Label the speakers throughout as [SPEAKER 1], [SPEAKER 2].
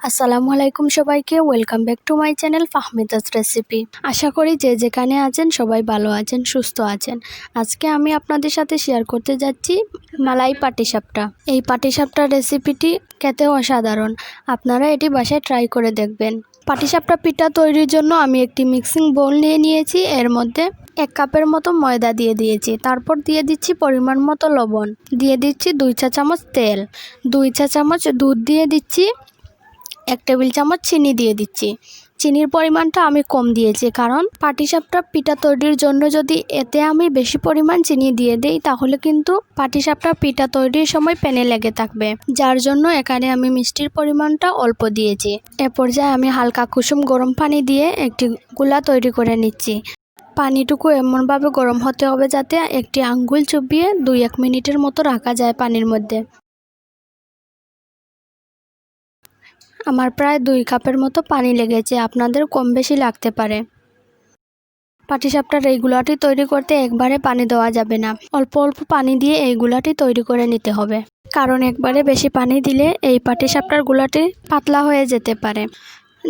[SPEAKER 1] আসসালামু আলাইকুম সবাইকে, welcome back to my channel Fahmida's recipe. আশা করি যে যেখানে আছেন সবাই ভালো আছেন, সুস্থ আছেন। আজকে আমি আপনাদের সাথে শেয়ার করতে যাচ্ছি মালাই পাটিসাপটা। এই পাটিসাপটার রেসিপিটি খেতেও অসাধারণ, আপনারা এটি বাসায় ট্রাই করে দেখবেন। পাটিসাপটা পিঠা তৈরির জন্য আমি একটি মিক্সিং বোল নিয়ে নিয়েছি। এর মধ্যে 1 কাপের মতো ময়দা দিয়ে দিয়েছি। তারপর দিয়ে দিচ্ছি পরিমাণ মতো লবণ, দিয়ে দিচ্ছি 2 চা চামচ তেল, 2 চা চামচ দুধ দিয়ে দিচ্ছি, 1 টেবিল চামচ চিনি দিয়ে দিচ্ছি। চিনির পরিমাণটা আমি কম দিয়েছি, কারণ পাটিসাপটা পিঠা তৈরির জন্য যদি এতে আমি বেশি পরিমাণ চিনি দিয়ে দিই তাহলে কিন্তু পাটিসাপটা পিঠা তৈরির সময় প্যানে লেগে থাকবে, যার জন্য এখানে আমি মিষ্টির পরিমাণটা অল্প দিয়েছি। এ পর্যায়ে আমি হালকা কুসুম গরম পানি দিয়ে একটি গোলা তৈরি করে নিচ্ছি। পানিটুকু এমনভাবে গরম হতে হবে যাতে একটি আঙ্গুল চুবিয়ে 2-1 মিনিটের মতো রাখা যায় পানির মধ্যে। আমার প্রায় 2 কাপের মতো পানি লেগেছে, আপনাদের কম বেশি লাগতে পারে। পাটিসাপটার এই গুলাটি তৈরি করতে একবারে পানি দেওয়া যাবে না, অল্প অল্প পানি দিয়ে এই গুলাটি তৈরি করে নিতে হবে, কারণ একবারে বেশি পানি দিলে এই পাটিসাপটার গুলাটি পাতলা হয়ে যেতে পারে।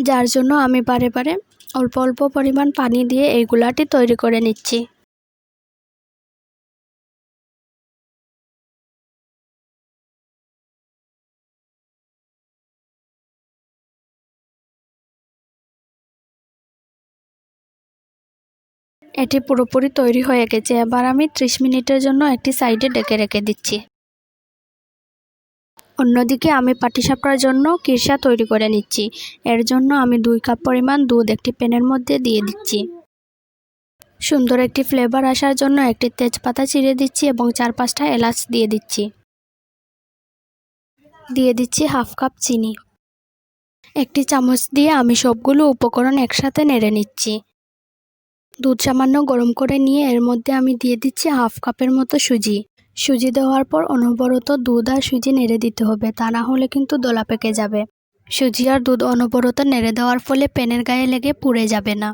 [SPEAKER 1] যার জন্য আমি বারে বারে অল্প অল্প পরিমাণ পানি দিয়ে এই গুলাটি তৈরি করে নিচ্ছি। এটি পুরোপুরি তৈরি হয়ে গেছে। এবার আমি 30 মিনিটের জন্য একটি সাইডে ঢেকে রেখে দিচ্ছি। অন্যদিকে আমি পাটিসাপটার জন্য কিরসা তৈরি করে নিচ্ছি। এর জন্য আমি 2 কাপ পরিমাণ দুধ একটি প্যানের মধ্যে দিয়ে দিচ্ছি। সুন্দর একটি ফ্লেভার আসার জন্য একটি তেজপাতা চিড়ে দিচ্ছি এবং 4-5টা এলাচ দিয়ে দিচ্ছি। দিয়ে দিচ্ছি 1/2 কাপ চিনি। একটি চামচ দিয়ে আমি সবগুলো উপকরণ একসাথে নেড়ে নিচ্ছি। দুধ সামান্য গরম করে নিয়ে এর মধ্যে আমি দিয়ে দিচ্ছি 1/2 কাপের মতো সুজি। সুজি দেওয়ার পর অনবরত দুধ আর সুজি নেড়ে দিতে হবে, তা না হলে কিন্তু দলা পেকে যাবে। সুজি আর দুধ অনবরত নেড়ে দেওয়ার ফলে প্যানের গায়ে লেগে পুড়ে যাবে না।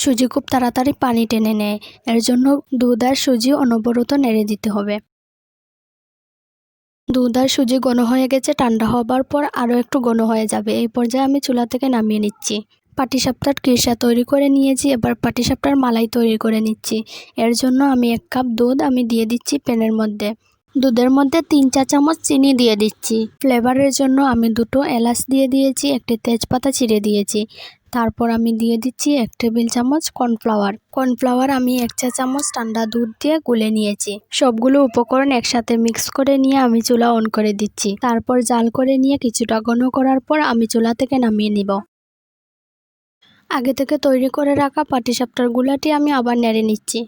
[SPEAKER 1] সুজি খুব তাড়াতাড়ি পানি টেনে নেয়, এর জন্য দুধ আর সুজি অনবরত নেড়ে দিতে হবে। দুধ আর সুজি ঘন হয়ে গেছে, ঠান্ডা হবার পর আরও একটু ঘন হয়ে যাবে। এই পর্যায়ে আমি চুলা থেকে নামিয়ে নিচ্ছি। পাটিসাপটার কিরসা তৈরি করে নিয়েছি, এবার পাটিসাপটার মালাই তৈরি করে নিচ্ছি। এর জন্য আমি 1 কাপ দুধ আমি দিয়ে দিচ্ছি প্যানের মধ্যে। দুধের মধ্যে 3 চা চামচ চিনি দিয়ে দিচ্ছি। ফ্লেভারের জন্য আমি 2টো এলাচ দিয়ে দিয়েছি, একটি তেজপাতা ছিঁড়ে দিয়েছি। তারপর আমি দিয়ে দিচ্ছি 1 টেবিল চামচ কর্নফ্লাওয়ার আমি 1 চা চামচ ঠান্ডা দুধ দিয়ে গুলে নিয়েছি। সবগুলো উপকরণ একসাথে মিক্স করে নিয়ে আমি চুলা অন করে দিচ্ছি। তারপর জাল করে নিয়ে কিছুটা ঘন করার পর আমি চুলা থেকে নামিয়ে নিব। আগে থেকে তৈরি করে রাখা পাটিসাপটার গুলাটি আমি আবার নেড়ে নিচ্ছি।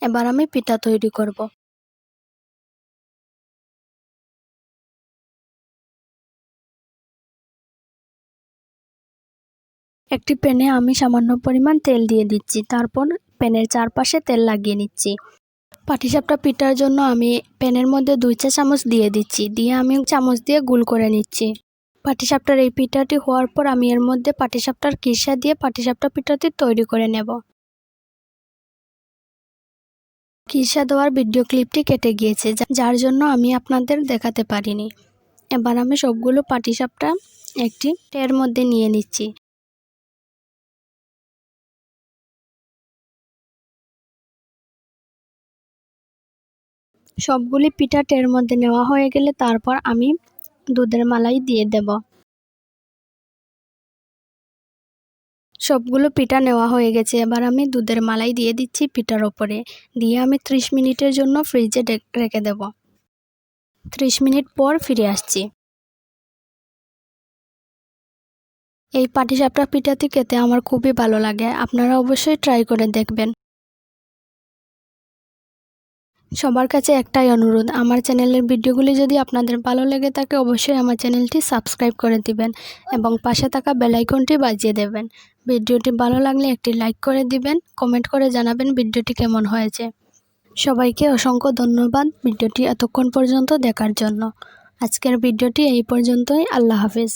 [SPEAKER 1] এবার আমি পিঠা তৈরি করব। একটি প্যানে আমি সামান্য পরিমাণ তেল দিয়ে দিচ্ছি। তারপর প্যানের চারপাশে তেল লাগিয়ে নিচ্ছি। পাটিসাপটা পিঠার জন্য আমি প্যানের মধ্যে 2 চা চামচ দিয়ে দিচ্ছি, দিয়ে আমি চামচ দিয়ে গোল করে নিচ্ছি। পাটিসাপটার এই পিঠাটি হওয়ার পর আমি এর মধ্যে পাটিসাপটার কিরসা দিয়ে পাটিসাপটা পিঠাটি তৈরি করে নেব। কিরসা দেওয়ার ভিডিও ক্লিপটি কেটে গিয়েছে, যার জন্য আমি আপনাদের দেখাতে পারিনি। এবার আমি সবগুলো পাটিসাপটা একটি ট্রের মধ্যে নিয়ে নিচ্ছি। সবগুলি পিঠা ট্রের মধ্যে নেওয়া হয়ে গেলে তারপর আমি দুধের মালাই দিয়ে দেব। সবগুলো পিঠা নেওয়া হয়ে গেছে, এবার আমি দুধের মালাই দিয়ে দিচ্ছি পিঠার ওপরে, দিয়ে আমি 30 মিনিটের জন্য ফ্রিজে রেখে দেব। 30 মিনিট পর ফিরে আসছি। এই পাটিসাপটা পিঠাটি খেতে আমার খুবই ভালো লাগে, আপনারা অবশ্যই ট্রাই করে দেখবেন। সবার কাছে একটাই অনুরোধ, আমার চ্যানেলের ভিডিওগুলি যদি আপনাদের ভালো লেগে থাকে অবশ্যই আমার চ্যানেলটি সাবস্ক্রাইব করে দিবেন এবং পাশে থাকা বেল আইকনটি বাজিয়ে দেবেন। ভিডিওটি ভালো লাগলে একটি লাইক করে দিবেন, কমেন্ট করে জানাবেন ভিডিওটি কেমন হয়েছে। সবাইকে অসংখ্য ধন্যবাদ ভিডিওটি এতক্ষণ পর্যন্ত দেখার জন্য। আজকের ভিডিওটি এই পর্যন্তই। আল্লাহ হাফেজ।